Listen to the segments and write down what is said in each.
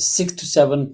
6 to 7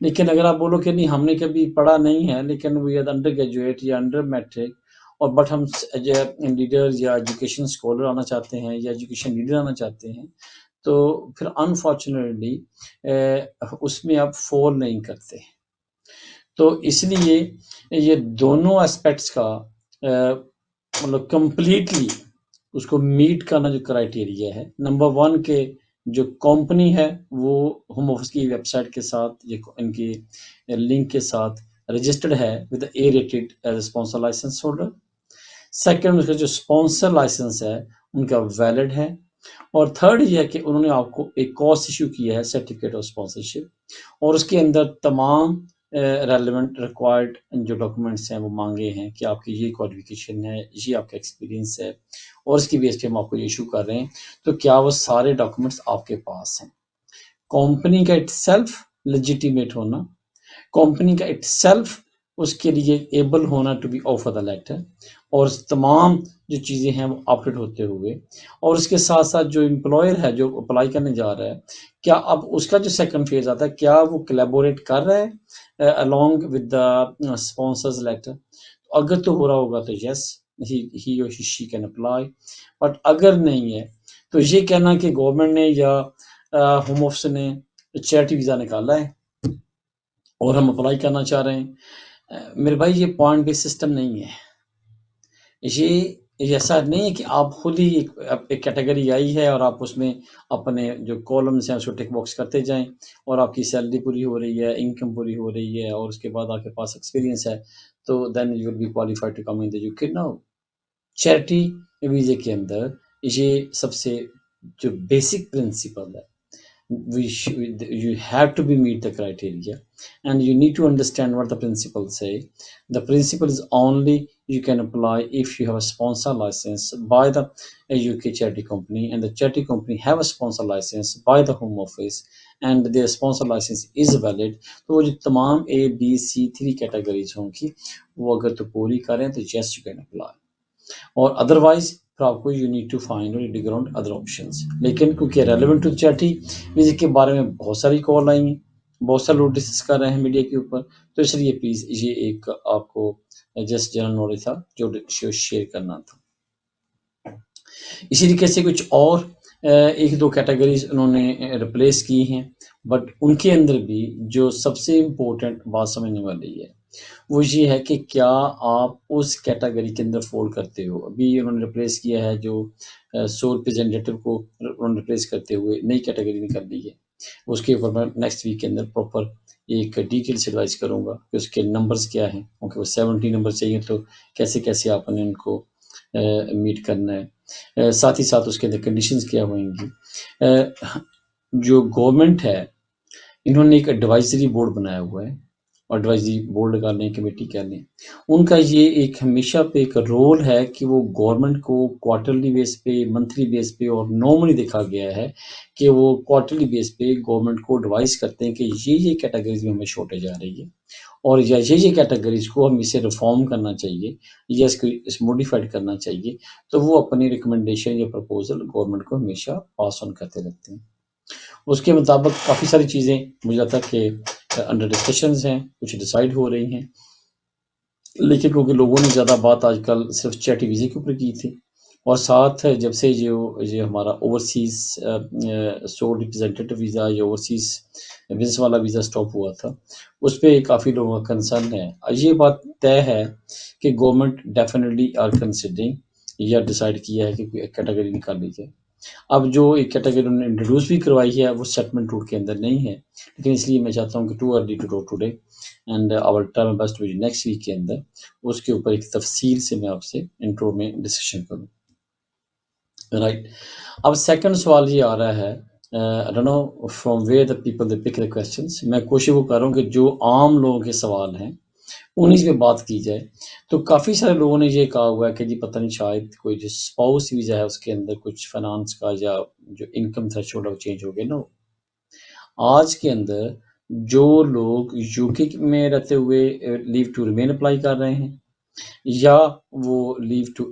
لیکن اگر آپ بولو کہ نہیں ہم نے کبھی پڑھا نہیں ہے لیکن وی آر انڈر گریجویٹ یا انڈر میٹرک اور بٹ ہم لیڈر یا ایجوکیشن اسکالر آنا چاہتے ہیں یا ایجوکیشن لیڈر آنا چاہتے ہیں، تو پھر انفارچونیٹلی اس میں آپ فال نہیں کرتے. تو اس لیے یہ دونوں اسپیکٹس کا مطلب کمپلیٹلی اس کو میٹ کرنا جو کرائٹیریا ہے، نمبر 1 کے جو کمپنی ہے وہ ہوم آفس کی ویب سائٹ کے ساتھ ان کی لنک کے ساتھ رجسٹرڈ ہے with a rated as a sponsor licence holder. Second اس کا جو اسپانسر لائسنس ہے ان کا ویلڈ ہے. اور تھرڈ یہ ہے کہ انہوں نے آپ کو ایک کورس ایشو کیا ہے سرٹیفکیٹ آف اسپانسرشپ، اور اس کے اندر تمام ریلیونٹ ریکوائرڈ جو ڈاکومنٹس ہیں وہ مانگے ہیں کہ آپ کی یہ کوالیفیکیشن ہے، یہ آپ کا ایکسپیرینس ہے، اور اس کی بیس پہ ہم آپ کو ایشو کر رہے ہیں. تو کیا وہ سارے ڈاکومنٹس آپ کے پاس ہیں؟ کمپنی کا اٹ سیلف لیجیٹیمیٹ ہونا، کمپنی کا اٹ سیلف اس کے لیے ایبل ہونا to be offer the letter, اور تمام جو چیزیں ہیں وہ اپڈیٹ ہوتے ہوئے، اور اس کے ساتھ ساتھ جو امپلائر ہے جو اپلائی کرنے جا رہا ہے، کیا اب اس کا جو سیکنڈ فیز آتا ہے کیا وہ کلیبوریٹ کر رہا ہے along with the sponsors letter. اگر تو ہو رہا ہوگا تو یس ہی اور شی کین اپلائی، بٹ اگر نہیں ہے تو یہ کہنا کہ گورنمنٹ نے یا ہوم آفس نے چیریٹی ویزا نکالا ہے اور ہم اپلائی کرنا چاہ رہے ہیں، میرے بھائی یہ پوائنٹ بیس سسٹم نہیں ہے. یہ ایسا نہیں ہے کہ آپ خود ہی ایک کیٹیگری آئی ہے اور آپ اس میں اپنے جو کالمس ہیں اس کو ٹک باکس کرتے جائیں اور آپ کی سیلری پوری ہو رہی ہے، انکم پوری ہو رہی ہے، اور اس کے بعد آپ کے پاس ایکسپیرینس ہے تو then you will be qualified to come in the U K. No, charity ویزے کے اندر یہ سب سے جو بیسک پرنسپل ہے، you have to be meet the criteria and you need to understand what the principles say. The principle is only you can apply if you have a sponsor license by the UK charity company, and the charity company have a sponsor license by the home office and their sponsor license is valid. تو وہ جو تمام A B C 3 categories ہوں گی وہ اگر تو پوری کریں تو yes you can apply، اور ادروائز پھر آپ کو یو نیڈ ٹو فائنڈ اور ڈگ اراؤنڈ ادر آپشنس. لیکن کیونکہ ریلیونٹ ٹو چیریٹی ویزے کے بارے میں بہت ساری کال آئی ہیں، بہت سارے لوگ ڈسکس کر رہے ہیں میڈیا کے اوپر، تو اس لیے پلیز یہ ایک آپ کو جسٹ جنرل نالج تھا جو شیئر کرنا تھا. اسی طریقے سے کچھ اور ایک دو کیٹیگریز انہوں نے ریپلیس کی ہیں، بٹ ان کے اندر بھی جو سب سے امپورٹنٹ بات سمجھنے والی ہے وہ یہ ہے کہ کیا آپ اس کیٹیگری کے اندر فال کرتے ہو. ابھی انہوں نے ریپلیس کیا ہے جو سول ریپرزینٹیٹیو کو انہوں نے ریپلیس کرتے ہوئے نئی کیٹیگری نکال دی ہے. اس کے اوپر میں نیکسٹ ویک کے اندر پراپر ایک ڈیٹیل سے ایڈوائز کروں گا کہ اس کے نمبرز کیا ہیں، کیونکہ وہ 70 نمبر چاہیے تو کیسے کیسے آپ نے ان کو میٹ کرنا ہے. ساتھ ہی ساتھ اس کے اندر کنڈیشنز کیا ہوئیں گی. جو گورنمنٹ ہے انہوں نے ایک ایڈوائزری بورڈ بنایا ہوا ہے، ایڈوائزری بورڈ کا لیں کمیٹی کہہ لیں، ان کا یہ ایک ہمیشہ پہ ایک رول ہے کہ وہ گورنمنٹ کو کوارٹرلی بیس پہ، منتھلی بیس پہ اور نارملی دیکھا گیا ہے کہ وہ کوارٹرلی بیس پہ گورنمنٹ کو ایڈوائز کرتے ہیں کہ یہ کیٹیگریز میں ہمیں شارٹیج آ رہی ہے اور یہ کیٹیگریز کو ہم اسے ریفارم کرنا چاہیے یا اس کو موڈیفائڈ کرنا چاہیے. تو وہ اپنی ریکمنڈیشن یا پرپوزل گورنمنٹ کو ہمیشہ پاس آن کرتے رہتے ہیں. اس کے مطابق کافی ساری چیزیں مجھے لگتا ہے کہ انڈر ڈسکشنز ہیں، کچھ ڈیسائیڈ ہو رہی ہیں، لیکن کیونکہ لوگوں نے زیادہ بات آج کل صرف چیریٹی ویزے کے اوپر کی تھی، اور ساتھ جب سے یہ ہمارا اوورسیز سول ریپرزینٹیٹیو ویزا یا اوورسیز بزنس والا ویزا سٹاپ ہوا تھا، اس پہ کافی لوگوں کا کنسرن ہے. یہ بات طے ہے کہ گورنمنٹ ڈیفینیٹلی آر کنسیڈرنگ یا ڈیسائیڈ کیا ہے کہ کوئی ایک کیٹیگری نکال لی جائے. اب جو ایک کیٹیگری انہوں نے انٹروڈیوس بھی کروائی ہے وہ سیٹلمنٹ روٹ کے اندر نہیں ہے، لیکن اس لیے میں چاہتا ہوں کہ too early to talk today and our term best video next week کے اندر اس کے اوپر ایک تفصیل سے میں آپ سے انٹرو میں ڈسکشن کروں. رائٹ، اب سیکنڈ سوال یہ آ رہا ہے I don't know from where the people they pick the questions. میں کوشش وہ کر رہا ہوں کہ جو عام لوگوں کے سوال ہیں انہیں پہ بات کی جائے. تو کافی سارے لوگوں نے یہ کہا ہوا ہے کہ جی پتہ نہیں شاید کوئی جو اسپاؤس ویزا ہے اس کے اندر کچھ فائنانس کا یا جو انکم تھریشولڈ ہے وہ چینج ہو گیا. نو، آج کے اندر جو لوگ یو کے میں رہتے ہوئے لیو ٹو ریمین اپلائی کر رہے ہیں یا وہ لیو ٹو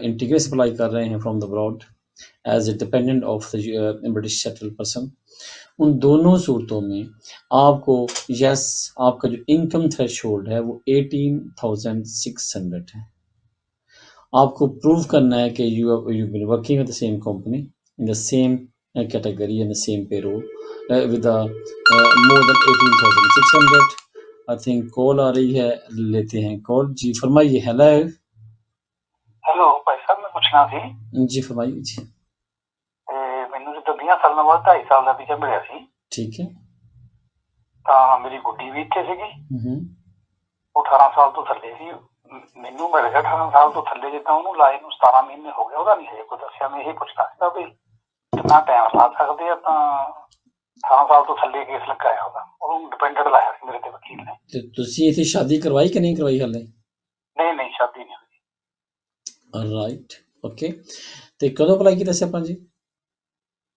انٹیگریس اپلائی کر رہے ہیں from abroad as a dependent of the British settle person, ان دونوں صورتوں میں آپ کو آپ کا جو انکم تھریش ہولڈ ہے وہ 18,600 ہے. آپ کو پروو کرنا ہے کہ you been working with the same company in the same category in the same payroll with more than 18,600. I think call آ رہی ہے، لیتے ہیں کال. جی فرمائیے. ہیلو بھائی صاحب، میں پوچھنا سی. جی فرمائیے. جی مینوں جدو 20 سال بعد 2.5 سال کا ویزا ملیا سی، ٹھیک ہے. ਤਾਂ ਮੇਰੀ ਗੁੱਡੀ ਵੀ ਇੱਥੇ ਸੀਗੀ. ਉਹ 18 ਸਾਲ ਤੋਂ ਥੱਲੇ ਸੀ. ਮੈਨੂੰ ਮਿਲ ਗਿਆ 18 ਸਾਲ ਤੋਂ ਥੱਲੇ, ਜਿੱਦਾਂ ਉਹਨੂੰ ਲਾਏ ਨੂੰ 17 ਮਹੀਨੇ ਹੋ ਗਏ, ਉਹਦਾ ਨਹੀਂ ਹਜੇ ਕੋਈ ਦੱਸਿਆ. ਮੈਂ ਇਹ ਪੁੱਛਣਾ ਸੀਗਾ ਵੀ ਕਿੰਨਾ ਟਾਈਮ ਲਾ ਸਕਦੇ ਆ. ਤਾਂ 18 ਸਾਲ ਤੋਂ ਥੱਲੇ ਕੇਸ ਲੱਗਾ ਆ ਉਹਦਾ, ਉਹਨੂੰ ਡਿਪੈਂਡੈਂਟ ਲਾਇਆ ਸੀ ਮੇਰੇ ਤੇ ਵਕੀਲ ਨੇ. ਤੇ ਤੁਸੀਂ ਇੱਥੇ ਸ਼ਾਦੀ ਕਰਵਾਈ ਕਿ ਨਹੀਂ ਕਰਵਾਈ ਹਾਲੇ? ਨਹੀਂ ਸ਼ਾਦੀ ਨਹੀਂ ਹੋਈ. Right, okay. ਤੇ ਕਦੋਂ ਅਪਲਾਈ ਕੀਤਾ ਸੀ ਆਪਾਂ ਜੀ?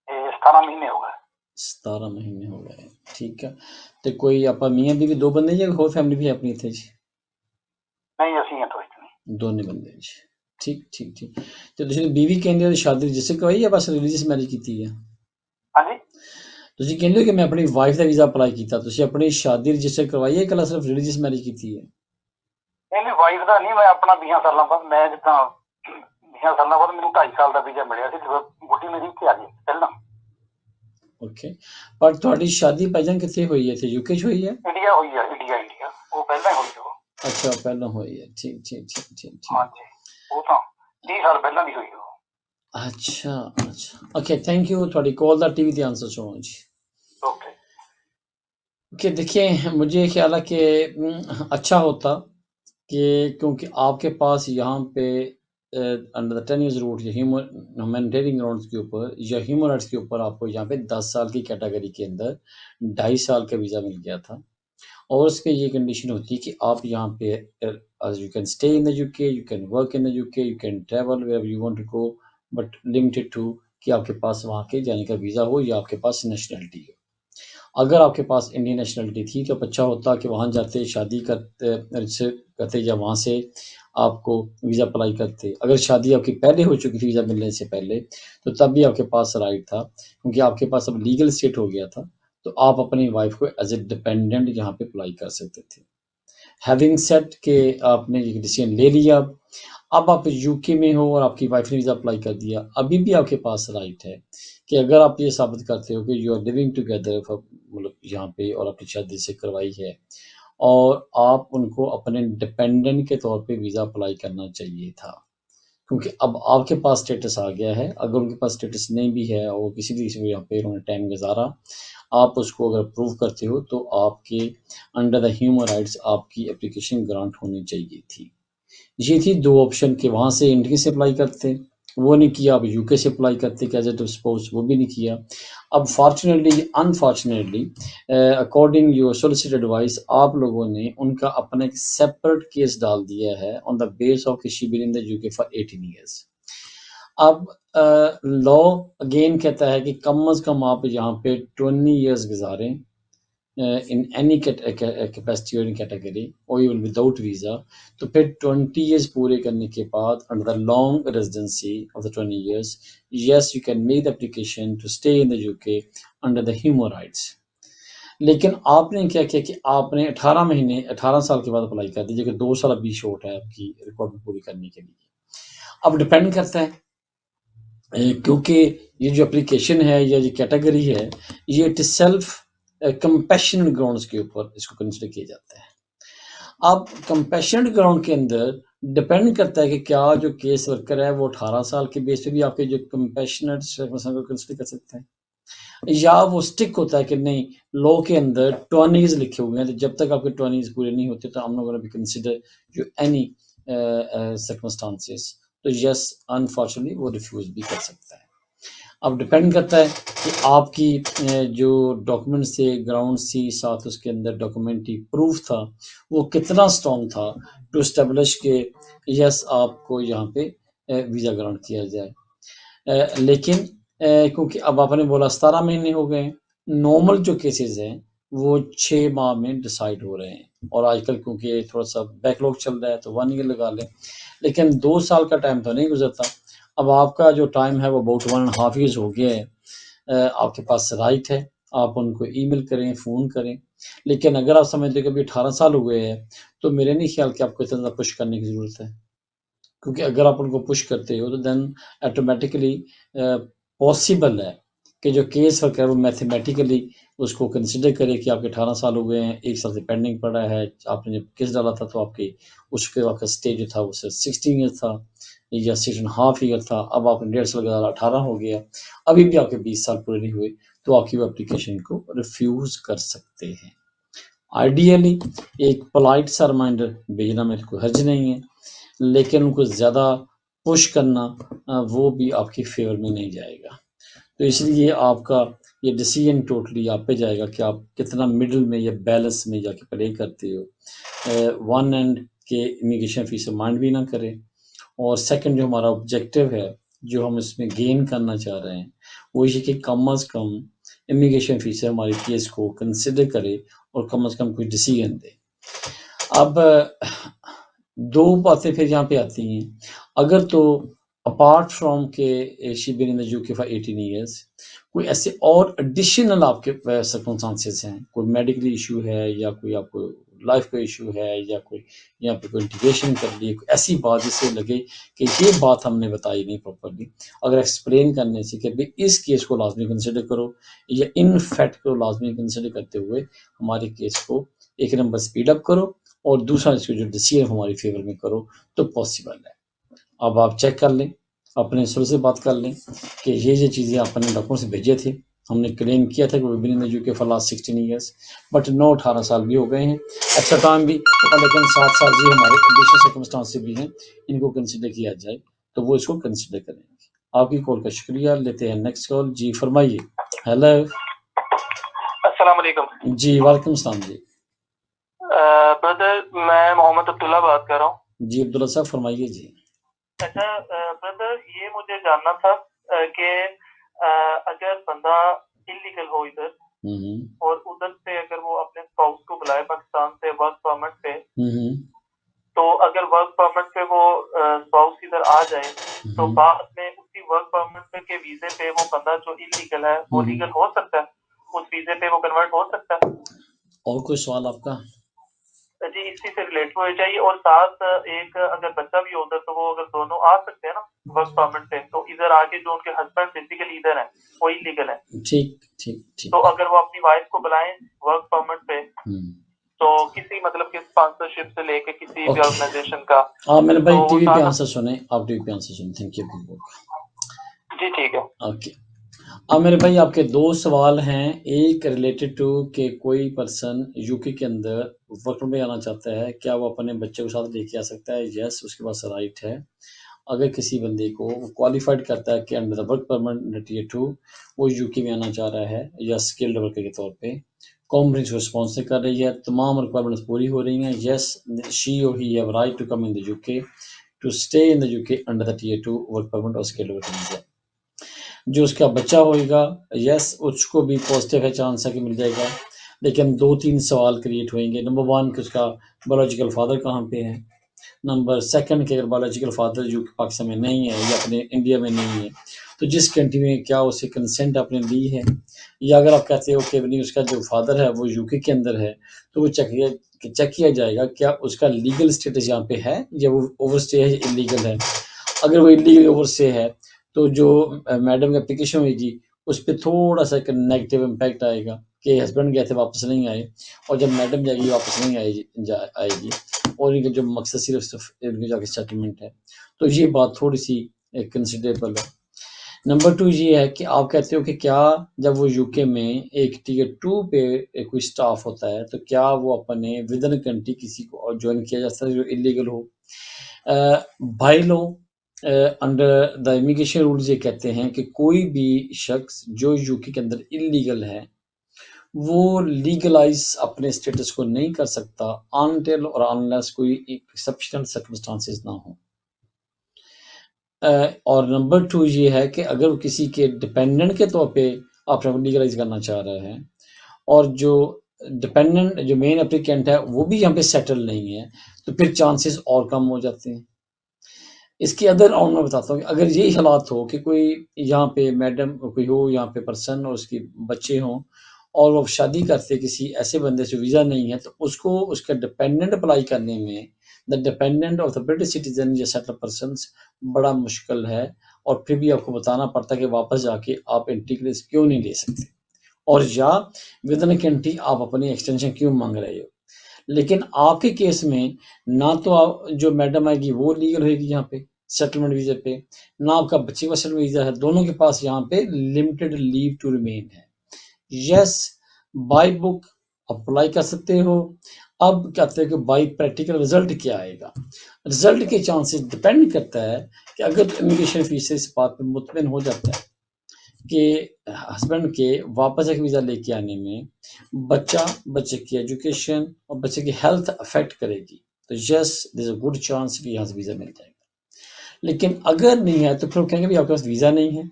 ਇਹ 17 ਮਹੀਨੇ ਹੋ ਗਏ. 17 ਮਹੀਨੇ ਹੋ ਗਏ, ਠੀਕ ਆ. ਤੇ ਕੋਈ ਆਪਾਂ ਮੀਆਂ ਬੀਵੀ ਦੋ ਬੰਦੇ ਜਾਂ ਹੋਰ ਫੈਮਿਲੀ ਵੀ ਹੈ ਆਪਣੀ ਇੱਥੇ ਜੀ? ਨਹੀਂ ਅਸੀਂ ਹਾਂ ਤੋਂ ਦੋਨੇ ਬੰਦੇ ਜੀ. ਠੀਕ. ਤੇ ਤੁਸੀਂ ਬੀਵੀ ਕਹਿੰਦੇ ਹੋ ਸ਼ਾਦੀ ਰਜਿਸਟਰ ਕਰਵਾਈ ਜਾਂ ਬਸ ਰਿਲੀਜੀਅਸ ਮੈਰਿਜ ਕੀਤੀ ਹੈ? ਹਾਂਜੀ, ਤੁਸੀਂ ਕਹਿੰਦੇ ਹੋ ਕਿ ਮੈਂ ਆਪਣੀ ਵਾਈਫ ਦਾ ਵੀਜ਼ਾ ਅਪਲਾਈ ਕੀਤਾ, ਤੁਸੀਂ ਆਪਣੀ ਸ਼ਾਦੀ ਰਜਿਸਟਰ ਕਰਵਾਈ ਹੈ ਇਕੱਲਾ ਸਿਰਫ ਰਿਲੀਜੀਅਸ ਮੈਰਿਜ ਕੀਤੀ ਹੈ? ਨਹੀਂ ਵਾਈਫ ਦਾ ਨਹੀਂ, ਮੈਂ ਆਪਣਾ 20 ਸਾਲਾਂ ਬਾਅਦ, ਮੈਂ ਜਿੱਦਾਂ 20 ਸਾਲਾਂ ਬਾਅਦ ਮੈਨੂੰ 2.5 ਸਾਲ ਦਾ ਵੀਜ਼ਾ ਮਿਲਿਆ ਸੀ ਜਦੋਂ ਗੁੱਡੀ ਮੇਰੀ ਇੱਥੇ ਆ ਗਈ ਪਹਿਲਾਂ. ਓਕੇ, ਪਰ ਤੁਹਾਡੀ ਸ਼ਾਦੀ ਭਾਈਜਾਨ ਕਿੱਥੇ ਹੋਈ ਹੈ? ਇੱਥੇ ਯੂਕੇ 'ਚ ਹੋਈ ਹੈ? ਇੰਡੀਆ ਹੋਈ ਹੈ. ਇੰਡੀਆ ਉਹ ਪਹਿਲਾਂ ਹੋਈ ਉਹ. ਅੱਛਾ, ਪਹਿਲਾਂ ਹੋਈ ਹੈ. ਠੀਕ. ਹਾਂਜੀ, ਉਹ ਤਾਂ 30 ਸਾਲ ਪਹਿਲਾਂ ਦੀ ਹੋਈ ਉਹ. اچھا اوکے، تھینک یو. تھوڑی کال دا ٹی وی تے آنسر چاہوں جی. اوکے دیکھیں، مجھے خیال ہے کہ اچھا ہوتا کہ کیونکہ آپ کے پاس یہاں پہ انڈر دا 10 ایئرز روٹ یا ہیومینٹیرین گراؤنڈس کے اوپر یا ہیومن رائٹس کے اوپر آپ کو یہاں پہ 10 سال کی کیٹیگری کے اندر 2.5 سال کا ویزا مل گیا تھا. اور اس کے یہ کنڈیشن ہوتی ہے کہ آپ یہاں پہ you can stay in the U K, you can work in the U K, you can travel where you want to go, but limited to کہ آپ کے پاس وہاں کے جانے کا ویزا ہو یا آپ کے پاس نیشنلٹی ہو. اگر آپ کے پاس انڈین نیشنلٹی تھی تو اچھا ہوتا کہ وہاں جاتے، شادی کرتے یا وہاں سے آپ کو ویزا اپلائی کرتے. اگر شادی آپ کی پہلے ہو چکی تھی ویزا ملنے سے پہلے تو تب بھی آپ کے پاس رائٹ تھا، کیونکہ آپ کے پاس اب لیگل اسٹیٹ ہو گیا تھا، تو آپ اپنی وائف کو ایز اے ڈپینڈنٹ یہاں پہ اپلائی کر سکتے تھے. ہیونگ سیٹ کہ آپ نے یہ ڈیسیژن لے لیا، اب آپ یو کے میں ہو اور آپ کی وائف نے ویزا اپلائی کر دیا، ابھی بھی آپ کے پاس رائٹ ہے کہ اگر آپ یہ ثابت کرتے ہو کہ یو آر لیونگ ٹوگیدر، مطلب یہاں پہ، اور اپنی شادی سے کروائی ہے، اور آپ ان کو اپنے ڈپینڈنٹ کے طور پہ ویزا اپلائی کرنا چاہیے تھا، کیونکہ اب آپ کے پاس اسٹیٹس آ گیا ہے. اگر ان کے پاس اسٹیٹس نہیں بھی ہے اور کسی بھی یہاں پہ انہوں نے ٹائم گزارا، آپ اس کو اگر پروو کرتے ہو تو آپ کے انڈر دا ہیومن رائٹس آپ کی اپلیکیشن گرانٹ ہونی چاہیے تھی. یہ تھی دو آپشن کہ وہاں سے انڈیا سے اپلائی کرتے، وہ نہیں کیا. اب یو کے سے اپلائی کرتے ایز اے اسپوز، وہ بھی نہیں کیا. اب fortunately unfortunately according your solicitor advice, آپ لوگوں نے ان کا اپنا ایک سیپریٹ کیس ڈال دیا ہے آن دا بیس آف کہ شی بین ان دا یو کے فار 18 ایئرس. اب لا اگین کہتا ہے کہ کم از کم آپ یہاں پہ 20 ایئرس گزاریں in any capacity or category or even without visa. تو پھر 20 years پورے کرنے کے بعد under the long residency of the 20 years, yes you can make the application to stay in the UK under the human rights. لیکن آپ نے کیا کیا کہ آپ نے 18 سال کے بعد اپلائی کر دیجیے کہ 2 سال ابھی شورٹ ہے آپ کی ریکوائرمنٹ پوری کرنے کے لیے. اب ڈپینڈ کرتا ہے کیونکہ یہ جو اپلیکیشن ہے یا یہ کیٹیگری ہے یہ اٹ سیلف کمپیشنٹ گراؤنڈس کے اوپر اس کو کنسیڈر کیا جاتا ہے. اب کمپیشنٹ گراؤنڈ کے اندر ڈپینڈ کرتا ہے کہ کیا جو کیس ورکر ہے وہ 18 سال کے بیس پہ بھی آپ کے جو کمپیشنٹ کو کنسیڈر کر سکتے ہیں، یا وہ سٹک ہوتا ہے کہ نہیں لا کے اندر 20 لکھے ہوئے ہیں، تو جب تک آپ کے 20 پورے نہیں ہوتے تو ہم لوگوں نے بھی کنسیڈر یو اینی سرکمسٹانسز. تو یس انفارچونیٹلی وہ ریفیوز بھی کر سکتا ہے. اب ڈپینڈ کرتا ہے کہ آپ کی جو ڈاکومنٹس تھے، گراؤنڈس تھی، ساتھ اس کے اندر ڈاکومنٹری پروف تھا، وہ کتنا اسٹرانگ تھا ٹو اسٹیبلش کہ یس آپ کو یہاں پہ ویزا گرانٹ کیا جائے. لیکن کیونکہ اب آپ نے بولا 17 مہینے ہو گئے، نارمل جو کیسز ہیں وہ 6 ماہ میں ڈیسائیڈ ہو رہے ہیں، اور آج کل کیونکہ تھوڑا سا بیک لوگ چل رہا ہے تو 1 ایئر لگا لیں، لیکن 2 سال کا ٹائم تو نہیں گزرتا. اب آپ کا جو ٹائم ہے وہ اباؤٹ 1.5 ایئرز ہو گیا ہے، آپ کے پاس رائٹ ہے آپ ان کو ای میل کریں، فون کریں، لیکن اگر آپ سمجھتے کہ ابھی 18 سال ہوئے ہیں تو میرے نہیں خیال کہ آپ کو اتنا زیادہ پش کرنے کی ضرورت ہے، کیونکہ اگر آپ ان کو پش کرتے ہو تو دین آٹومیٹیکلی پاسبل ہے کہ جو کیس ورک ہے وہ میتھمیٹیکلی اس کو کنسیڈر کرے کہ آپ کے 18 سال ہو گئے ہیں، 1 سال سے پینڈنگ پڑا ہے، آپ نے جب کیس ڈالا تھا تو آپ کی اس کے وقت اسٹیج جو تھا وہ صرف 16 ایئر تھا یا 6.5 ایئر تھا، اب آپ نے 1.5 سال کے 18 ہو گیا، ابھی بھی آپ کے 20 سال پورے نہیں ہوئے تو آپ کی وہ اپلیکیشن کو ریفیوز کر سکتے ہیں۔ آئیڈیلی ایک پولائٹ سا ریمائنڈر بھیجنا میں کوئی حرج نہیں ہے، لیکن ان کو زیادہ پش کرنا وہ بھی آپ کی فیور میں نہیں جائے گا، تو اس لیے آپ کا یہ ڈیسیجن ٹوٹلی آپ پہ جائے گا کہ آپ کتنا مڈل میں یا بیلنس میں جا کے پلے کرتے ہو۔ ون اینڈ کے امیگریشن فیس مائنڈ بھی نہ کریں، اور سیکنڈ جو ہمارا آبجیکٹیو ہے جو ہم اس میں گین کرنا چاہ رہے ہیں وہ یہ کہ کم از کم امیگریشن فیس ہماری کیس کو کنسیڈر کرے اور کم از کم کوئی ڈیسیجن دے۔ اب دو باتیں پھر یہاں پہ آتی ہیں، اگر تو اپارٹ فرام کہ شی بین ان یو کے فار 18 ایئرس کوئی ایسے اور ایڈیشنل آپ کے سرکمسٹانسز ہیں، کوئی میڈیکل ایشو ہے یا کوئی آپ کو لائف کا ایشو ہے یا کوئی یہاں پہ کوئی انٹیگریشن کر لی، کوئی ایسی بات جس سے لگے کہ یہ بات ہم نے بتائی نہیں پراپرلی، اگر ایکسپلین کرنے سے کہ بھئی اس کیس کو لازمی کنسیڈر کرو یا ان فیکٹ کو لازمی کنسیڈر کرتے ہوئے ہماری کیس کو ایک نمبر سپیڈ اپ کرو اور دوسرا اس کو جو ڈیسیجن ہماری فیور میں کرو تو پاسبل ہے۔ اب آپ چیک کر لیں، اپنے سر سے بات کر لیں کہ یہ چیزیں آپ نے ڈاکومنٹ سے بھیجے تھے، ہم نے کلیم کیا تھا کہ وہ بن ان یو کے فار لاسٹ 16 ایئرس، بٹ 18 سال بھی ہو گئے ہیں، ایکسٹرا ٹائم بھی، لیکن 7 سال بھی ہمارے کنڈیشن سرکمسٹانس بھی ہیں، ان کو کنسیڈر کیا جائے تو وہ اس کو کنسیڈر کریں گے۔ آپ کی کال کا شکریہ، لیتے ہیں نیکسٹ کال۔ جی فرمائیے۔ ہیلو، السلام علیکم جی وعلیکم السلام۔ جی بردر، میں محمد عبداللہ بات کر رہا ہوں۔ جی عبداللہ صاحب فرمائیے۔ جی اچھا بردر، یہ مجھے جاننا تھا کہ اگر بندہ انلیگل ہو ادھر اور ادھر سے اگر وہ اپنے اسپاؤس کو بلائے پاکستان سے ورک پرمٹ پہ، تو اگر ورک پرمٹ پہ وہ اسپاؤس ادھر آ جائے تو بعد میں اسی ورک پرمٹ پہ کے ویزے پہ وہ بندہ جو انلیگل ہے وہ لیگل ہو سکتا ہے، اس ویزے پہ وہ کنورٹ ہو سکتا ہے؟ اور کوئی سوال آپ کا؟ جی اسی سے ریلیٹ ہونا چاہیے، اور ساتھ ایک اگر بچہ بھی ہوتا تو وہ اگر دونوں آ سکتے ہیں نا ورک پرمٹ پہ، تو ادھر آ کے جو ان کے ہسبینڈ فزیکلی ادھر ہیں وہ انلیگل ہے، ٹھیک ٹھیک ٹھیک، تو اگر وہ اپنی وائف کو بلائیں ورک پرمٹ پہ تو کسی مطلب کہ اسپانسرشپ سے لے کے کسی بھی آرگنائزیشن کا، آپ میرے بھائی تو ٹی وی پہ ساتھ آنسر سنیں، آپ ٹی وی پہ آنسر سنیں، تھینک یو۔ جی ٹھیک ہے۔ اوکے، اب میرے بھائی آپ کے دو سوال ہیں، ایک ریلیٹڈ ٹو کہ کوئی پرسن یو کے اندر ورک میں آنا چاہتا ہے، کیا وہ اپنے بچے کو ساتھ لے کے آ سکتا ہے؟ یس، اس کے پاس رائٹ ہے۔ اگر کسی بندے کو کوالیفائڈ کرتا ہے کہ under the work permit tier 2 وہ یو کے میں آنا چاہ رہا ہے یا اسکلڈ ورکر کے طور پہ، قوم اس کو اسپانسر کر رہی ہے، تمام ریکوائرمنٹس پوری ہو رہی ہیں، yes she or he have right to come in the U K to stay in the U K under the tier 2 work permit or skilled worker visa. جو اس کا بچہ ہوئے گا، یس اس کو بھی پازیٹیو ہے، چانس ہے کہ مل جائے گا، لیکن 2-3 سوال کریٹ ہوئیں گے۔ نمبر 1 کہ اس کا بایولوجیکل فادر کہاں پہ ہے، نمبر 2 کہ اگر بایولوجیکل فادر جو کہ پاکستان میں نہیں ہے یا اپنے انڈیا میں نہیں ہے تو جس کنٹری میں کیا اسے کنسنٹ آپ نے لی ہے، یا اگر آپ کہتے ہو کہ نہیں اس کا جو فادر ہے وہ یو کے اندر ہے تو وہ چیک کیا جائے گا کیا اس کا لیگل اسٹیٹس یہاں پہ ہے یا وہ اوور اسٹے ہے یا انلیگل ہے۔ اگر وہ انلیگل اوور اسٹے ہے تو جو میڈم کی اپلیکیشن ہوئے گی اس پہ تھوڑا سا ایک نیگیٹو امپیکٹ آئے گا کہ ہسبینڈ گئے تھے واپس نہیں آئے، اور جب میڈم جائے گی واپس نہیں آئے گی، اور ان کا جو مقصد صرف ان کی جا کے سیٹلمنٹ ہے، تو یہ بات تھوڑی سی کنسیڈریبل ہے۔ نمبر 2 یہ ہے کہ آپ کہتے ہو کہ کیا جب وہ یو کے میں ایک ٹیئر 2 پہ کوئی سٹاف ہوتا ہے تو کیا وہ اپنے ودن کنٹری کسی کو جوائن کیا جا سکتا ہے جو انلیگل ہو؟ بھائی لوگ انڈر دا امیگریشن رولز یہ کہتے ہیں کہ کوئی بھی شخص جو یو کے اندر انلیگل ہے وہ لیگلائز اپنے اسٹیٹس کو نہیں کر سکتا انٹل اور انلیس کوئی ایکسیپشنل سرکمسٹانسز نہ ہوں۔ اور نمبر 2 یہ ہے کہ اگر وہ کسی کے ڈپینڈنٹ کے طور پہ آپ نے لیگلائز کرنا چاہ رہے ہیں اور جو ڈپینڈنٹ جو مین اپلیکینٹ ہے وہ بھی یہاں پہ سیٹل نہیں ہے تو پھر چانسز اور کم ہو جاتے ہیں۔ اس کی ادر آن میں بتاتا ہوں کہ اگر یہ حالات ہو کہ کوئی یہاں پہ میڈم کوئی ہو یہاں پہ پرسن اور اس کے بچے ہوں اور وہ شادی کرتے کسی ایسے بندے سے ویزا نہیں ہے تو اس کو اس کا ڈپینڈنٹ اپلائی کرنے میں the dependent of the British citizen یا سیٹل پرسنس بڑا مشکل ہے، اور پھر بھی آپ کو بتانا پڑتا ہے کہ واپس جا کے آپ انٹیگریس کیوں نہیں لے سکتے، اور یا ود ان کنٹری آپ اپنی ایکسٹینشن کیوں مانگ رہے ہو۔ لیکن آپ کے کیس میں نہ تو جو میڈم آئے گی وہ لیگل ہوئے گی یہاں پہ سیٹلمنٹ ویزے پہ، نہ آپ کا بچے کا سیٹلمنٹ ویزا ہے، دونوں کے پاس یہاں پہ لمیٹڈ لیو ٹو ریمین ہے۔ یس بائی بک اپلائی کر سکتے ہو، اب کہتے ہیں کہ بائی پریکٹیکل رزلٹ کیا آئے گا۔ رزلٹ کے چانسز ڈپینڈ کرتا ہے کہ اگر امیگریشن آفیسر اس بات پہ مطمئن ہو جاتا ہے کہ ہسبینڈ کے واپس ایک ویزا لے کے آنے میں بچے کی ایجوکیشن اور بچے کی ہیلتھ افیکٹ کرے گی، تو یس دیر از اے گڈ چانس کہ یہاں سے ویزا مل جائے گا۔ لیکن اگر نہیں ہے تو پھر وہ کہیں گے بھی آپ کے پاس ویزا نہیں ہے،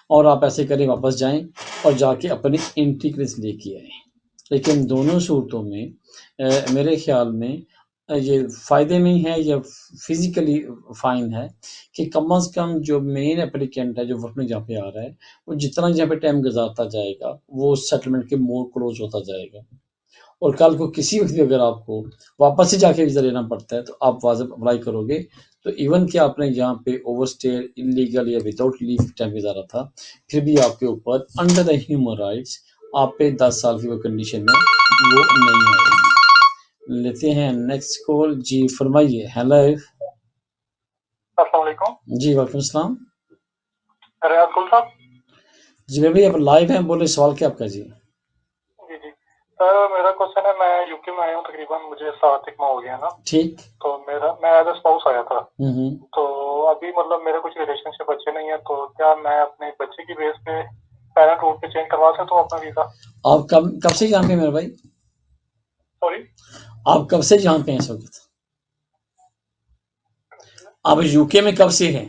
اور آپ ایسے کریں واپس جائیں اور جا کے اپنی انٹیگریس لے کے آئیں۔ لیکن دونوں صورتوں میں میرے خیال میں یہ فائدے میں ہی ہے یا فزیکلی فائن ہے کہ کم از کم جو مین اپلیکینٹ ہے جو وقت میں جہاں پہ آ رہا ہے وہ جتنا جہاں پہ ٹائم گزارتا جائے گا وہ سیٹلمنٹ کے مور کلوز ہوتا جائے گا، اور کل کو کسی وقت بھی اگر آپ کو واپس سے جا کے ویزا لینا پڑتا ہے تو آپ واضح اپلائی کرو گے تو ایون کہ آپ نے یہاں پہ اوور اسٹے انلیگل یا وداؤٹ لیو ٹائم گزارا تھا پھر بھی آپ کے اوپر انڈر دا ہیومن رائٹس آپ پہ 10 سال کی وہ کنڈیشن ہے وہ نہیں آئے گی۔ لیتے ہیں نیکسٹ کال، جی فرمائیے۔ ہیلو، السلام علیکم۔ جی وعلیکم السلام۔ ریاض گل صاحب؟ جی بھائی آپ لائیو ہیں، بولے سوال کیا آپ کا؟ جی جی سر میرا کوشچن ہے، میں یو کے میں آیا ہوں تقریباً مجھے 7 ماہ ہو گیا نا، ٹھیک، تو میں ایز اے اسپاؤس آیا تھا، تو ابھی مطلب میرے کچھ ریلیشن شپ بچے نہیں ہیں، تو کیا میں اپنے بچے کی بیس پہ پیرنٹ روٹ پہ چینج کروا سکتا ہوں اپنا ویزا؟ آپ کب سے یہاں پہ میرے بھائی؟ سوری آپ کب سے یہاں پہ ہیں اس وقت؟ آپ یو کے میں کب سے ہیں؟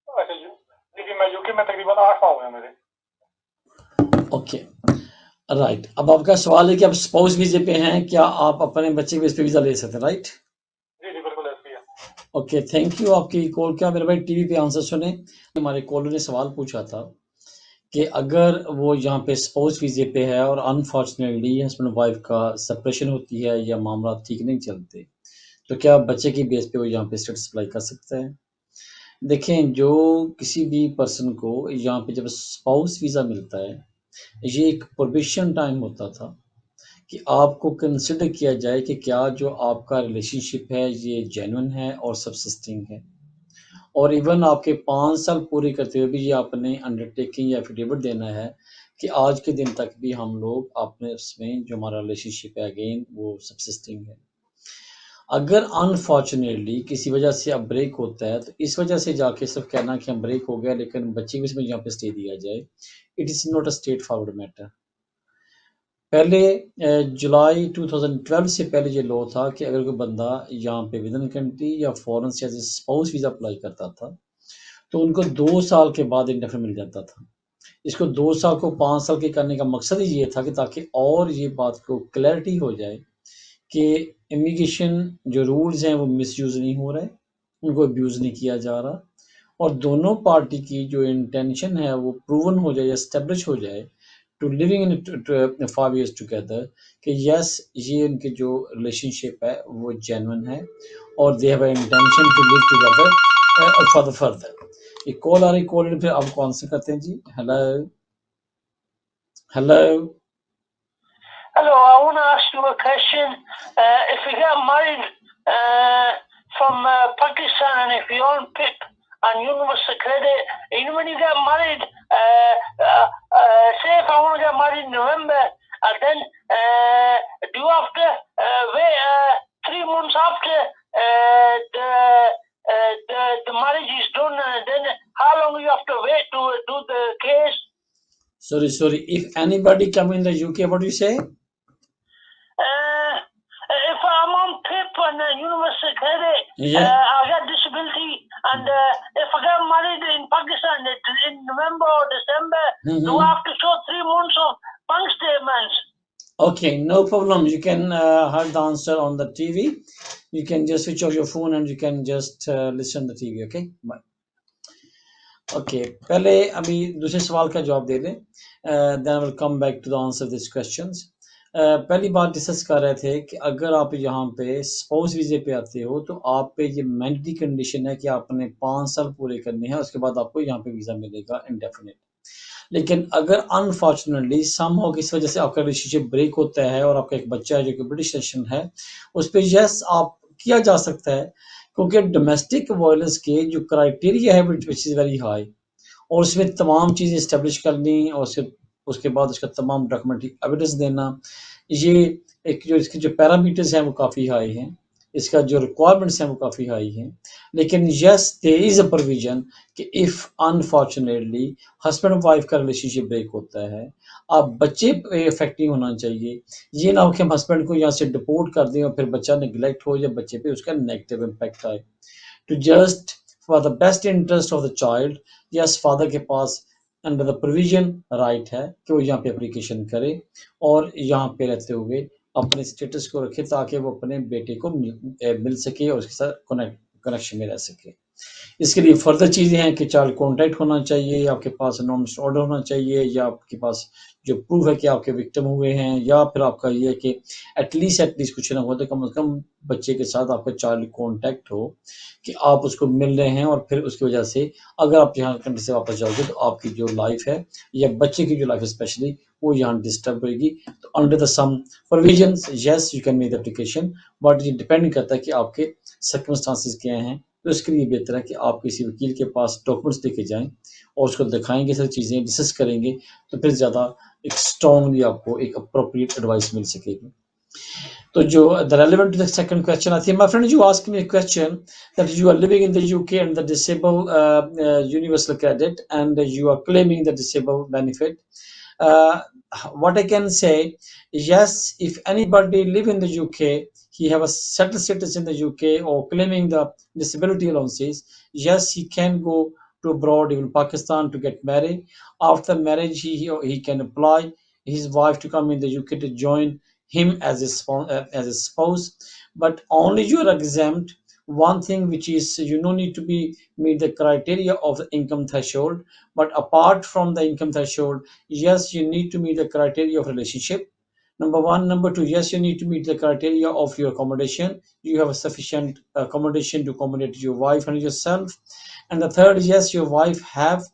اچھا جی میں یو کے میں تقریباً 8 ماہ ہوئے ہیں میرے۔ اوکے رائٹ، اب آپ کا سوال ہے کہ آپ اسپاؤس ویزے پہ ہیں، کیا آپ اپنے بچے کے بیس پہ ویزا لے سکتے ہیں، رائٹ؟ جی بالکل ایسے ہی ہے۔ اوکے تھینک یو آپ کی کال کیا میرے بھائی ٹی وی پہ آنسر سنیں۔ ہمارے کالر نے سوال پوچھا تھا کہ اگر وہ یہاں پہ اسپاؤس ویزے پہ ہے اور انفارچونیٹلی ہسبینڈ وائف کا سپریشن ہوتی ہے یا معاملات ٹھیک نہیں چلتے تو کیا بچے کی بیس پہ وہ یہاں پہ اسٹیٹس اپلائی کر سکتا ہے؟ دیکھیں جو کسی بھی پرسن کو یہاں پہ جب اسپاؤس ویزا ملتا ہے یہ ایک پروبیشن ٹائم ہوتا تھا کہ آپ کو کنسیڈر کیا جائے کہ کیا جو آپ کا ریلیشن شپ ہے یہ جینون ہے اور سبسسٹنگ ہے، اور ایون آپ کے 5 سال پورے کرتے ہوئے بھی یہ آپ نے انڈرٹیکنگ یا ایفیڈیوٹ دینا ہے کہ آج کے دن تک بھی ہم لوگ اپنے اس میں جو ہمارا ریلیشن شپ ہے اگین وہ سبسسٹنگ ہے۔ اگر انفارچونیٹلی کسی وجہ سے اب بریک ہوتا ہے تو اس وجہ سے جا کے صرف کہنا کہ ہم بریک ہو گیا لیکن بچے بھی اس میں یہاں پہ اسٹے دیا جائے، it is not a straightforward matter. پہلے جولائی 2012 سے پہلے یہ لو تھا کہ اگر کوئی بندہ یہاں پہ ود ان کنٹری یا فورن سے as a spouse visa apply کرتا تھا تو ان کو 2 سال کے بعد انڈیفینڈ مل جاتا تھا۔ اس کو 2 سال کو 5 سال کے کرنے کا مقصد ہی یہ تھا کہ تاکہ اور یہ بات کو کلیئرٹی ہو جائے کہ امیگریشن جو رولز ہیں وہ مس یوز نہیں ہو رہے، ان کو ابیوز نہیں کیا جا رہا، اور دونوں پارٹی کی جو انٹینشن ہے وہ پروون ہو جائے یا اسٹیبلش ہو جائے to living in 5 years together کہ یس یہ ان کی جو ریلیشن شپ ہے وہ جینون ہے اور they have a intention to live together for the further. یہ کال آ رہی، کال پھر آپ کو آنسر کرتے ہیں۔ جی hello hello Hello, I want to ask you a question. If you get married from Pakistan and if you own PIP and universal credit, when you get married, say if I want to get married in November, and then do you have to wait 3 months after the marriage is done, and then how long you have to wait to do the case? Sorry, if anybody come in the UK, what do you say? If I'm on PIP and universal credit, Yeah. I get disability, and if I get married in Pakistan in November or December, do I have to show 3 months of bank statements? Okay, no problem. You can have the answer on the TV. You can just switch off your phone and you can just listen to the TV. Okay, bye. Okay, پہلے ابھی دوسرے سوال کا جواب دے دیں، then will come back to the answer this questions. پہلی بات ڈسکس کر رہے تھے کہ اگر آپ یہاں پہ اسپاؤس ویزے پہ آتے ہو تو آپ پہ یہ مینڈیٹری کنڈیشن ہے کہ آپ نے 5 سال پورے کرنے ہیں، اس کے بعد آپ کو یہاں پہ ویزا ملے گا انڈیفینٹ۔ لیکن اگر انفارچونیٹلی سم ہو کس وجہ سے آپ کا ریلیشن شپ بریک ہوتا ہے اور آپ کا ایک بچہ ہے جو کہ برٹش سٹیزن ہے، اس پہ یس آپ کیا جا سکتا ہے، کیونکہ ڈومیسٹک وائلنس کے جو کرائٹیریا ہے وچ از ویری ہائی، اور اس میں تمام چیزیں اسٹیبلش کرنی اور اس کے بعد اس کا تمام ڈاکومنٹری ایویڈنس دینا، یہ ایک جو اس کے جو پیرامیٹرز ہیں وہ کافی ہائی ہیں، اس کا جو ریکوائرمنٹس ہیں وہ کافی ہائی ہیں۔ لیکن یس دیر از اے پروویژن کہ اف انفارچونیٹلی ہسبینڈ وائف کا ریلیشن شپ بریک ہوتا ہے، اب بچے پہ افیکٹ نہیں ہونا چاہیے، یہ نہ ہو کہ ہم ہسبینڈ کو یہاں سے ڈپورٹ کر دیں اور پھر بچہ نگلیکٹ ہو یا بچے پہ اس کا نیگیٹو امپیکٹ آئے۔ To just for the best interest of the child, yes father کے پاس انڈر دا پروویژن رائٹ ہے کہ وہ یہاں پہ اپلیکیشن کرے اور یہاں پہ رہتے ہوئے اپنے اسٹیٹس کو رکھے تاکہ وہ اپنے بیٹے کو مل سکے اور اس کے ساتھ کنیکشن میں رہ سکے۔ اس کے لیے فردر چیزیں ہیں کہ چائلڈ کانٹیکٹ ہونا چاہیے، آپ کے پاس نامس آرڈر ہونا چاہیے، یا آپ کے پاس جو پروف ہے کہ آپ کے وکٹم ہوئے ہیں، یا پھر آپ کا یہ ہے کہ ایٹ لیسٹ کچھ نہ ہو تو کم از کم بچے کے ساتھ آپ کا چائلڈ کانٹیکٹ ہو کہ آپ اس کو مل رہے ہیں، اور پھر اس کی وجہ سے اگر آپ یہاں کنٹری سے واپس جاؤ گے تو آپ کی جو لائف ہے یا بچے کی جو لائف اسپیشلی وہ یہاں ڈسٹرب ہوئے گی۔ تو under the some provisions yes you can make the application, but یہ ڈپینڈ کرتا ہے کہ آپ کے سرکمسٹانسز کیا ہیں۔ تو اس کے لیے بہتر ہے کہ آپ کسی وکیل کے پاس ڈاکومنٹس لے کے جائیں اور اس کو دکھائیں گے، ساری چیزیں ڈسکس کریں گے، تو پھر زیادہ ایک اسٹرانگلی آپ کو ایک اپروپریٹ ایڈوائس مل سکے گی۔ تو جو the relevant to the second question آتی ہے، my friend you asked me a question that you are living in the UK and the disabled universal credit and you are claiming the disabled benefit. uh, what I can say, yes, if anybody live in the UK, he have a settled status in the UK or claiming the disability allowances, yes, he can go to abroad, even Pakistan, to get married. After marriage he can apply his wife to come in the UK to join him as a spouse, but only you are exempt one thing, which is you no need to be meet the criteria of the income threshold. But apart from the income threshold, yes, you need to meet the criteria of relationship. Number one. Number two, yes, you need to meet the criteria of your accommodation. You have a sufficient accommodation to accommodate your wife and yourself. And the third, yes, your wife have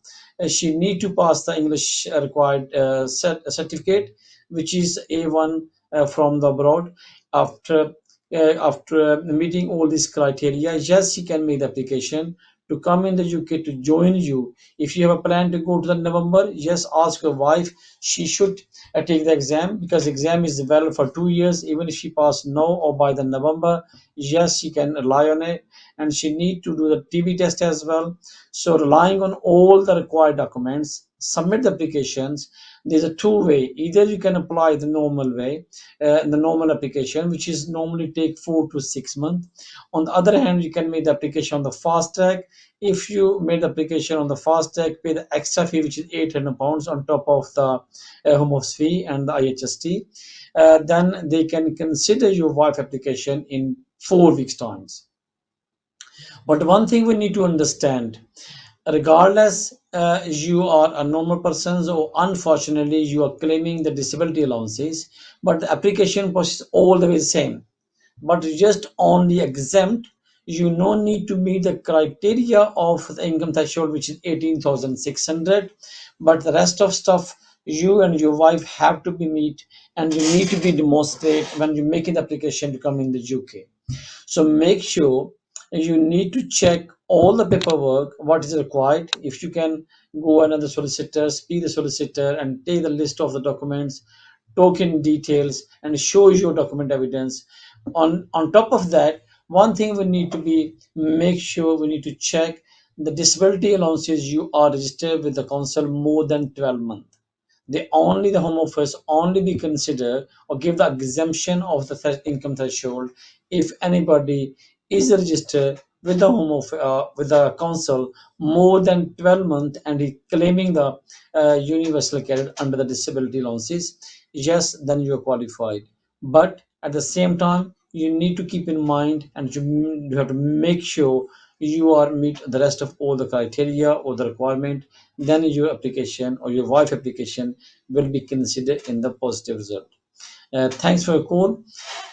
she need to pass the English required certificate, which is A1 from the abroad. After meeting all these criteria, yes, you can make the application to come in the UK to join you. If you have a plan to go to the November, yes, ask your wife. She should take the exam, because exam is valid for 2 years. Even if she pass now or by the November, yes, she can rely on it, and she need to do the TB test as well. So relying on all the required documents, submit the applications. There's a two-way. Either you can apply the normal way, the normal application, which is normally take 4 to 6 months. On the other hand, you can make the application on the fast track. If you made the application on the fast track, pay the extra fee, which is £800 on top of the home office fee and the IHST, then they can consider your wife application in 4 weeks times. But one thing we need to understand, regardless you are a normal person or unfortunately you are claiming the disability allowances, but the application process is all the way the same. But you just only exempt, you no need to meet the criteria of the income threshold, which is 18,600, but the rest of stuff you and your wife have to be meet, and you need to be demonstrate when you making the application to come in the UK. So make sure you need to check all the paperwork, what is required. If you can go another solicitor, speak the solicitor and take the list of the documents, talk in details and show your document evidence. On top of that, one thing we need to be make sure we need to check the disability allowances you are registered with the council more than 12 months. The home office only be consider or give the exemption of the income threshold if anybody is registered with the with the council more than 12 months and he claiming the universal credit under the disability allowances. Yes, then you are qualified. But at the same time, you need to keep in mind and you have to make sure you are meet the rest of all the criteria or the requirement, then your application or your wife application will be considered in the positive result. Thanks for your call.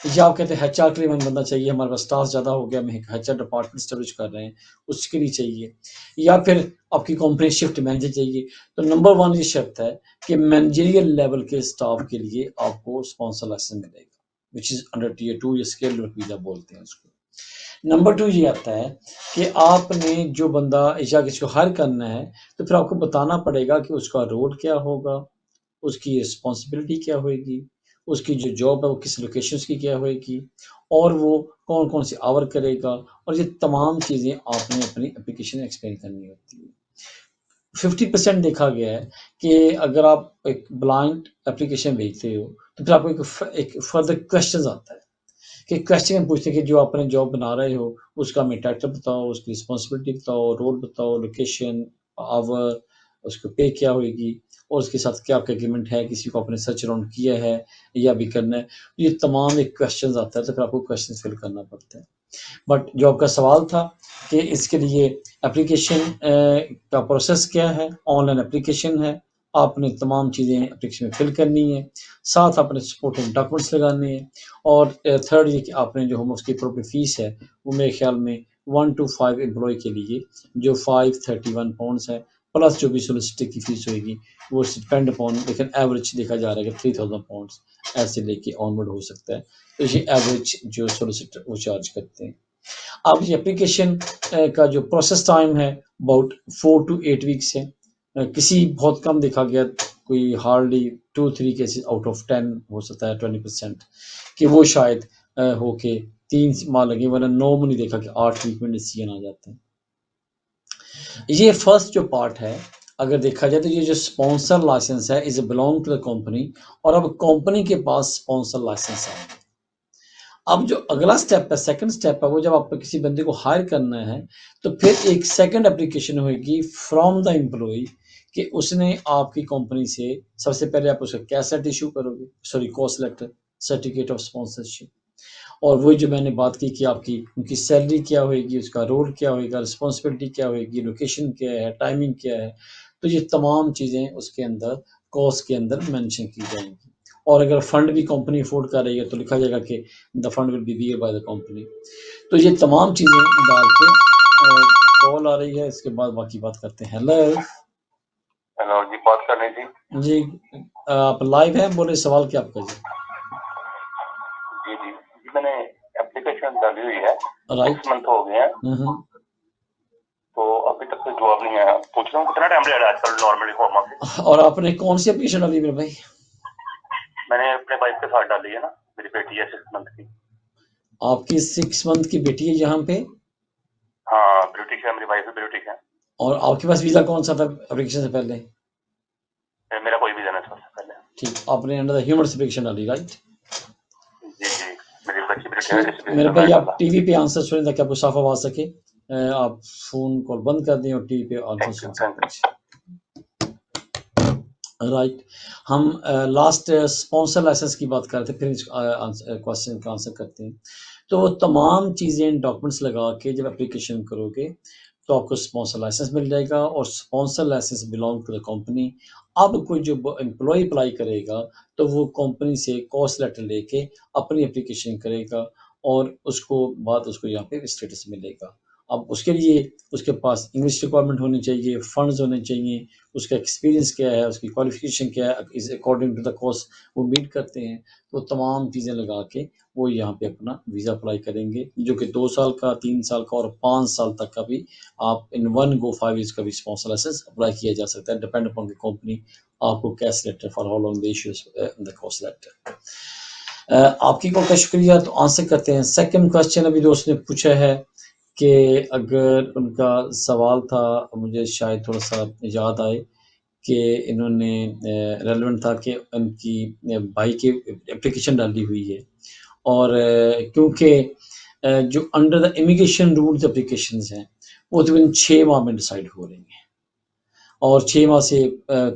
یا آپ کہتے ہیں H R کے لیے ہمیں بندہ چاہیے، ہمارے پاس اسٹاف زیادہ ہو گیا، ہم ایک ایچ آر ڈپارٹمنٹ اسٹیبلش کر رہے ہیں، اس کے لیے چاہیے، یا پھر آپ کی کمپنی شفٹ مینیجر چاہیے، تو نمبر 1 یہ شرط ہے کہ مینیجریل لیول کے اسٹاف کے لیے آپ کو اسپانسر لائسنس ملے گا، وچ از انڈر ٹیئر 2 یا اسکیل ورک ویزا بولتے ہیں اس کو۔ نمبر 2 یہ آتا ہے کہ آپ نے جو بندہ یا کسی کو ہائر کرنا ہے تو پھر آپ کو بتانا پڑے گا کہ اس کا رول کیا ہوگا، اس کی رسپانسبلٹی کیا ہوئے گی، اس کی جو جاب ہے وہ کس لوکیشنز کی کیا ہوئے گی، اور وہ کون کون سی آور کرے گا، اور یہ تمام چیزیں آپ نے اپنی اپلیکیشن ایکسپلین کرنی ہوتی ہے۔ 50% دیکھا گیا ہے کہ اگر آپ ایک بلائنڈ اپلیکیشن بھیجتے ہو تو پھر آپ کو ایک فردر کوشچنز آتا ہے کہ کوشچن پوچھتے ہیں کہ جو آپ نے جاب بنا رہے ہو اس کا ہمیں ٹائٹل بتاؤ، اس کی رسپانسبلٹی بتاؤ، رول بتاؤ، لوکیشن، آور، اس کو پے کیا ہوئے گی، اور اس کے ساتھ کیا آپ کا ایگریمنٹ ہے، کسی کو آپ نے سرچ اراؤنڈ کیا ہے یا بھی کرنا ہے، یہ تمام ایک کوشچنز آتا ہے تو پھر آپ کو کوشچن فل کرنا پڑتا ہے۔ بٹ جو آپ کا سوال تھا کہ اس کے لیے اپلیکیشن کا پروسیس کیا ہے، آن لائن اپلیکیشن ہے، آپ نے تمام چیزیں اپلیکیشن میں فل کرنی ہے، ساتھ آپ نے سپورٹنگ ڈاکومنٹس لگانے ہیں، اور تھرڈ یہ کہ آپ نے جو ہوم اس کی پروپر فیس ہے وہ میرے خیال میں 1 to 5 امپلائی کے لیے جو 531 پاؤنڈس ہے، پلس جو بھی سولیسٹر کی فیس ہوئے گی وہ ڈپینڈ اپون، لیکن ایوریج دیکھا جا رہا ہے کہ 3000 پاؤنڈس ایسے لے کے آن ورڈ ہو سکتا ہے، تو یہ ایوریج جو سولیسٹر وہ چارج کرتے ہیں۔ اب یہ اپلیکیشن کا جو پروسیس ٹائم ہے اباؤٹ 4 to 8 ویکس ہے، کسی بہت کم دیکھا گیا، کوئی ہارڈلی 2-3 کیسز آؤٹ آف 10 ہو سکتا ہے 20% کہ وہ شاید ہو کے 3 ماہ لگے، ورنہ نارملی دیکھا کہ 8 ویک میں ڈیسیجن آ جاتے ہیں۔ یہ فرسٹ جو پارٹ ہے اگر دیکھا جائے تو یہ جو اسپانسر لائسنس ہے از بلانگ ٹو دا کمپنی، اور اب کمپنی کے پاس اسپانسر لائسنس ہے۔ اب جو اگلا سٹیپ ہے، سیکنڈ سٹیپ ہے، وہ جب آپ کو کسی بندے کو ہائر کرنا ہے تو پھر ایک سیکنڈ اپلیکیشن ہوئے گی فرام دا امپلائی کہ اس نے آپ کی کمپنی سے سب سے پہلے آپ اس کا کیسٹ ایشو کرو گے، سوری کوس لیٹر، سرٹیفکیٹ آف اسپانسرشپ، اور وہی جو میں نے بات کی کہ آپ کی ان کی سیلری کیا ہوئے گی، اس کا رول کیا ہوئے گا، رسپانسبلٹی کیا ہوئے گی، لوکیشن کیا ہے، ٹائمنگ کیا ہے، تو یہ تمام چیزیں اس کے اندر کوس کے اندر مینشن کی جائیں گی، اور اگر فنڈ بھی کمپنی افورڈ کر رہی ہے تو لکھا جائے گا کہ the fund will be bear by the company. تو یہ تمام چیزیں ڈال کے کال آ رہی ہے، اس کے بعد باقی بات کرتے ہیں۔ ہیلو جی، بات کر رہی تھی جی، آپ لائیو ہیں، بولے سوال کیا آپ کا؟ جی جی جی میں نے اپلیکیشن ڈالی ہوئی ہے، رائٹ 6 منتھ ہو گئے ہیں، تو ابھی تک کوئی جواب نہیں آیا، پوچھ رہا ہوں کتنا ٹائم لے رہا ہے آج کل نارملی فارما سے؟ اور آپ نے کون سی اپلیکیشن ڈالی میرے بھائی؟ میں نے اپنے وائف کے ساتھ ڈالی ہے نا، میری بیٹی ہے 6 منتھ کی۔ آپ کی 6 منتھ کی بیٹی ہے یہاں پہ؟ ہاں بیوٹیک ہے، میری وائف بھی بیوٹیک ہے۔ اور آپ کے پاس ویزا کون سا تھا اپلیکیشن سے پہلے؟ میرا کوئی بھی جانا تھا پہلے۔ ٹھیک، آپ نے انڈر دا ہیومن اپلیکیشن ڈالی، رائٹ؟ جی جی میری بچی بیوٹی ہے، اس میرے لیے بھائی آپ ٹی وی پہ آنسر سنیں تاکہ آپ کو صاف آواز سکے، آپ فون کال بند کر دیں اور ٹی وی پہ آنسر سن سکیں۔ رائٹ، ہم لاسٹ اسپانسر لائسنس کی بات کر رہے تھے، پھر اس کوشچن کا آنسر کرتے ہیں۔ تو وہ تمام چیزیں ڈاکومنٹس لگا کے جب اپلیکیشن کرو گے تو آپ کو اسپانسر لائسنس مل جائے گا، اور sponsor licence belong to the company. اب کوئی جو امپلائی اپلائی کرے گا تو وہ کمپنی سے کوس لیٹر لے کے اپنی اپلیکیشن کرے گا، اور اس کو بعد اس کو یہاں پہ اسٹیٹس ملے گا۔ اب اس کے لیے اس کے پاس انگلش ریکوائرمنٹ ہونی چاہیے، فنڈز ہونے چاہیے، اس کا ایکسپیرینس کیا ہے، اس کی کوالیفیکیشن کیا ہے، as according to the course وہ میٹ کرتے ہیں، تو تمام چیزیں لگا کے وہ یہاں پہ اپنا ویزا اپلائی کریں گے، جو کہ 2 سال کا، 3 سال کا اور 5 سال تک کا بھی آپ ان ون گو 5 ایئرس کا بھی اسپانسر لائسنس اپلائی کیا جا سکتا ہے، ڈپینڈ اپون دی کمپنی آپ کو case letter for how long the issues the course letter. آپ کی کا شکریہ، تو آنسر کرتے ہیں۔ سیکنڈ کوشچن ابھی دوست نے پوچھا ہے کہ اگر ان کا سوال تھا، مجھے شاید تھوڑا سا یاد آئے کہ انہوں نے ریلیونٹ تھا کہ ان کی بھائی کی اپلیکیشن ڈالی ہوئی ہے، اور کیونکہ جو under the immigration rules applications ہیں وہ تقریباً 6 ماہ میں ڈیسائیڈ ہو رہی ہیں، اور 6 ماہ سے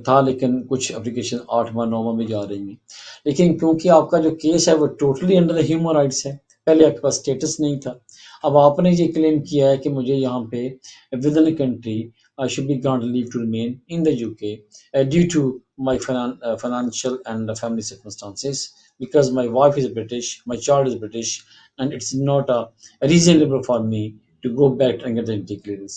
تھا، لیکن کچھ اپلیکیشن 8 ماہ 9 ماہ میں جا رہی ہیں، لیکن کیونکہ آپ کا جو کیس ہے وہ totally under the human rights ہے، پہلے آپ کے پاس اسٹیٹس نہیں تھا، اب آپ نے یہ کلیم کیا ہے کہ مجھے یہاں پہ with in country I should be granted leave to remain in the UK due to my financial and family circumstances because my wife is British, my child is British, and it's not reasonable for me to go back and get the entry clearance.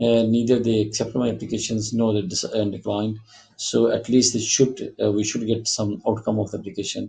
neither they accept my applications nor they declined, so at least we should get some outcome of the application।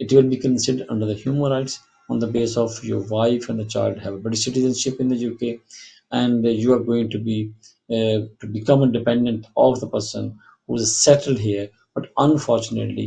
it will be considered under the human rights on the basis of your wife and the child have a British citizenship in the UK, and you are going to become a dependent of the person who is settled here। But unfortunately,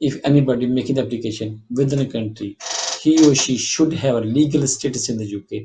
if anybody making the application within a country, he or she should have a legal status in the UK,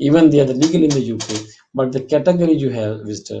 Even they are legal in the UK, but the category you have visitor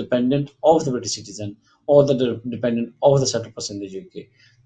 dependent of the British citizen or the dependent of the settled person in the UK।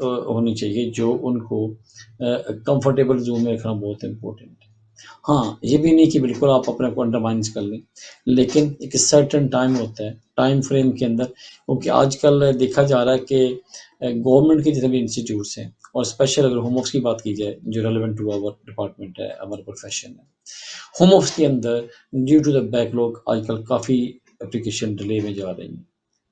ہونی چاہیے جو ان کو comfortable zone میں رکھنا بہت important ہے۔ ہاں یہ بھی نہیں کہ بالکل آپ اپنے کو انڈرمائنس کر لیں، لیکن ایک سرٹن ٹائم ہوتا ہے، ٹائم فریم کے اندر، کیونکہ آج کل دیکھا جا رہا ہے کہ گورنمنٹ کے جتنے بھی انسٹیٹیوٹس ہیں، اور اسپیشل اگر ہوم آفس کی بات کی جائے جو ریلیونٹ ٹو آور ڈپارٹمنٹ ہے، ہمارا پروفیشن ہے، ہوم آفس کے اندر ڈیو ٹو دا بیک لوگ آج کل کافی اپلیکیشن ڈیلے میں جا رہی ہیں۔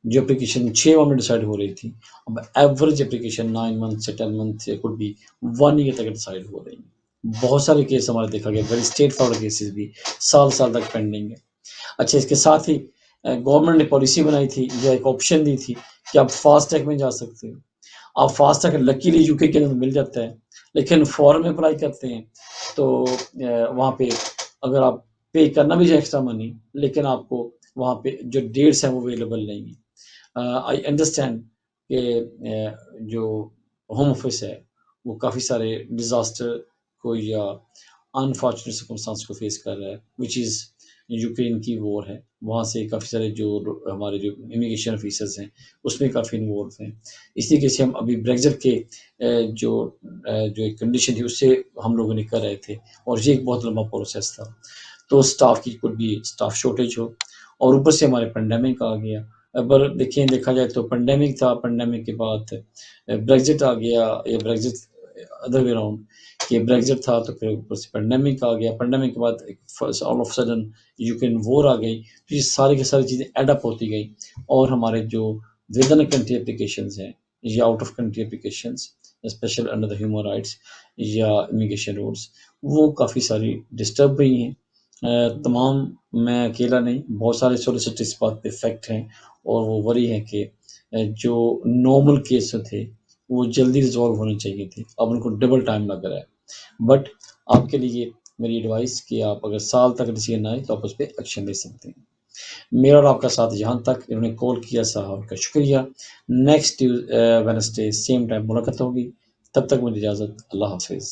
جو اپلیکیشن 6 ماہ میں ڈیسائیڈ ہو رہی تھی، اب ایوریج اپلیکیشن 9 منتھ سے 10 منتھ سے کوئی بھی 1 ایئر تک ڈیسائیڈ ہو رہی ہیں۔ بہت سارے کیس ہمارے دیکھا گیا، ویری اسٹیٹ فارورڈ کیسز بھی سال تک پینڈنگ ہے۔ اچھا، اس کے ساتھ ہی گورنمنٹ نے پالیسی بنائی تھی یا ایک آپشن دی تھی کہ آپ فاسٹ ٹریک میں جا سکتے ہو۔ آپ فاسٹ ٹریک لکیلی یو کے اندر مل جاتا ہے، لیکن فورن میں اپلائی کرتے ہیں تو وہاں پہ اگر آپ پے کرنا بھی جائے ایکسٹرا منی، لیکن آپ کو وہاں پہ جو ڈیٹس ہیں وہ اویلیبل نہیں ہیں۔ آئی انڈرسٹینڈ کہ جو ہوم آفس ہے وہ کافی سارے ڈیزاسٹر کو یا انفارچونیٹ سرکمسٹانس کو فیس کر رہا ہے، وچ از یوکرین کی وار ہے، وہاں سے کافی سارے جو ہمارے جو امیگریشن آفیسرز ہیں اس میں کافی انوالو ہیں۔ اس طریقے سے ہم ابھی بریگزٹ کے جو ایک کنڈیشن تھی اس سے ہم لوگوں نے کر رہے تھے، اور یہ ایک بہت لمبا پروسیس تھا، تو اسٹاف کی کوئی بھی اسٹاف شارٹیج ہو، اور اوپر سے ہمارے پینڈیمک آ گیا۔ اگر دیکھا جائے تو پینڈیمک تھا، پینڈیمک کے بعد بریگزٹ آ گیا، یا بریگزٹ ادر وے راؤنڈ کہ بریگزٹ تھا تو پھر اوپر سے پینڈیمک آ گیا، پینڈیمک کے بعد all of sudden Ukraine war آ گئی، تو یہ ساری کی ساری چیزیں ایڈ اپ ہوتی گئی، اور ہمارے جو ود ان کنٹری اپلیکیشنز ہیں یا out of country applications special under the human rights یا امیگریشن رولس، وہ کافی ساری ڈسٹرب ہوئی ہیں۔ تمام، میں اکیلا نہیں، بہت سارے سولیسٹر اس بات پہ افیکٹ ہیں، اور وہ وری ہے کہ جو نارمل کیس تھے وہ جلدی ریزالو ہونے چاہیے تھے، اب ان کو ڈبل ٹائم لگ رہا ہے۔ بٹ آپ کے لیے میری ایڈوائس کہ آپ اگر سال تک ڈیسیجن آئے تو آپ اس پہ ایکشن لے سکتے ہیں۔ میرا اور آپ کا ساتھ یہاں تک، انہوں نے کال کیا، صاحب کا شکریہ۔ نیکسٹ ویڈنسڈے سیم ٹائم ملاقات ہوگی، تب تک میری اجازت، اللہ حافظ۔